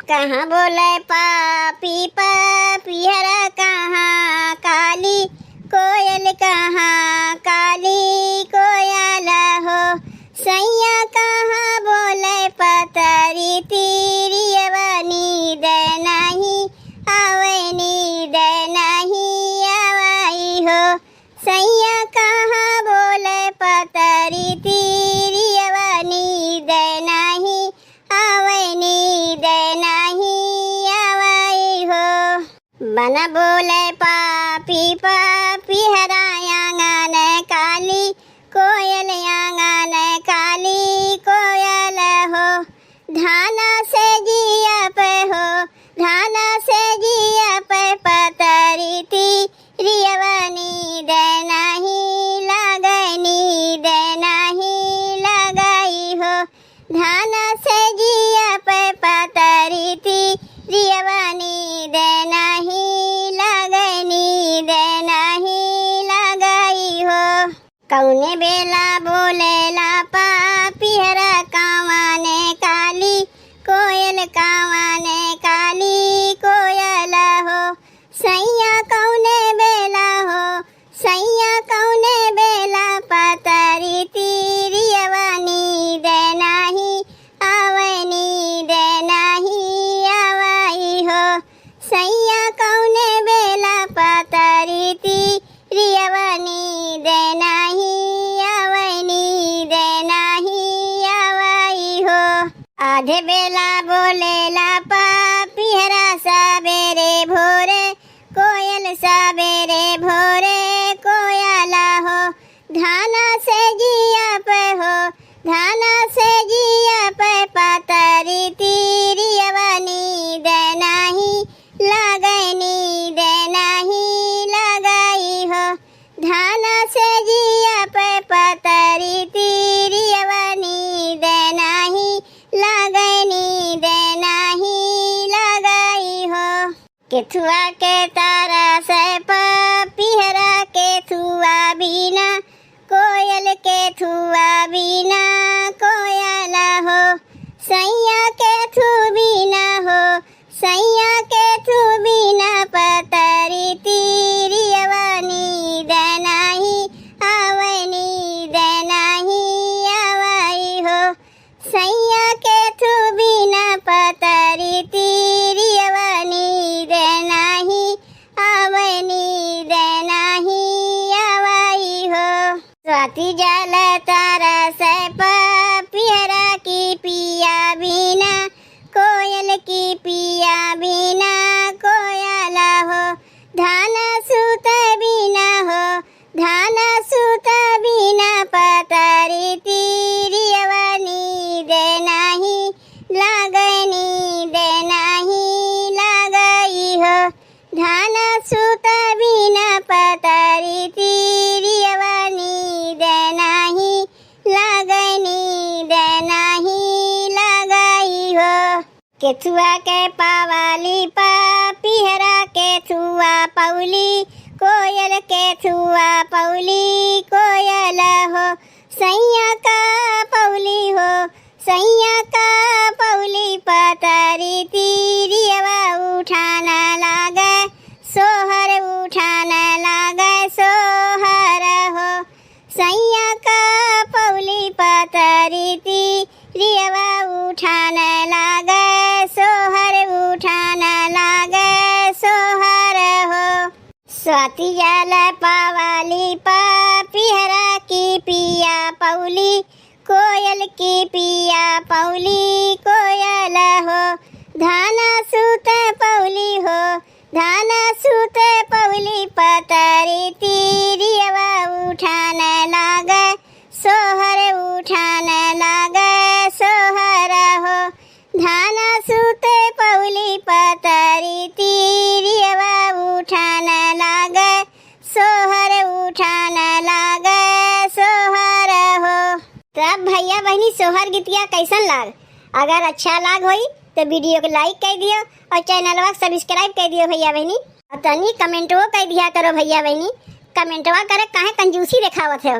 कहाँ बोले पापी पपिहरा कहाँ काली कोयल कहाँ काली कोयल हो सैया कहाँ बोले पतरी तीरियवा नींद नहीं आवे नींद नहीं आवाई हो सैया कहाँ बोले पतरी तीरियवा नींद नहीं आवे नींद नहीं आवाई हो बन बोले पापी पपिहरा आंगन काली कोयल आंगन काली कोयल हो धाना से जिया पे हो धाना से जिया पे पतरी तीरियवा नींद नहीं लगाई नींद नहीं लगाई हो धाना से जिया पे पतरी तीरियवा नींद नहीं लगाई नींद नहीं लगाई हो कौने बेला बोलेला पपिहरा कावाने काली कोयल कावाने काली कोयल हो सैया कौने बेला हो सैया कौने बेला पतरी तीरियवा नींद नहीं आवे नींद नहीं आवाई हो सैया कौने बेला पतरी तीरियवा नींद नहीं आवे नींद नहीं आवाई हो आधे बेला बोलेला पपिहरा सबेरे भोरे कोयल सबेरे भोरे कोयल हो धाना से जिया पे हो धाना से जिया पे पतरी तीरियवा नींद नहीं लगाई नींद नहीं लगाई हो धाना से जिया पे पतरी तीरियवा नींद नहीं लगाई नींद नहीं लगाई हो केथुआ के तारा से पपिहरा केथुआ बिना कोयल केथुआ बिना कोयल हो सैया केथु बिना हो सैया केथु बिना पतरी तीरियवा नींद नहीं आवे नींद नहीं आवाई हो सैया केथु बिना पतरी तीरियवा नींद नहीं आवे नींद नहीं आवाई हो स्वाति जल तारा से पपिहरा की पिया बिना कोयल की पिया बिना कोयल हो धाना सूत बिना हो धाना सूत बिना पतरी तीरियवा नींद नहीं लगाई नींद नहीं लगाई हो धाना सूत बिना पतरी तीरियवा नींद नहीं लगाई नींद नहीं लगाई हो केथुआ के पावाली पपिहरा केथुआ पौली कोयल केथुआ पौली कोयल हो सैया का पौली हो सैया का पौली पतरी तीरियवा उठाना लागे सोहर उठाना लागे सोहर हो सैया का पौली पतरी तीरियवा उठाना लागे सोहर उठाना लागे सोहर हो स्वाति जल पावाली पपिहरा की पिया पौली कोयल की पिया पौली कोयल हो धाना सूत पौली हो धाना सूत पौली पतरी तीरियवा उठाना लागे सोहर उठाना लागे सोहर हो धाना सूत पौली पतरी तीरियवा उठाना लागे सोहर उठाना लागे सोहर हो तब भैया बहनी सोहर गीतिया कैसन लाग अगर अच्छा लाग होई तो वीडियो को लाइक कर दियो और चैनलवा सब्सक्राइब कर दियो भैया बहनी और तनी कमेंटो कर दिया करो भैया बहनी कमेंटवा करे काहे कंजूसी दिखावत है।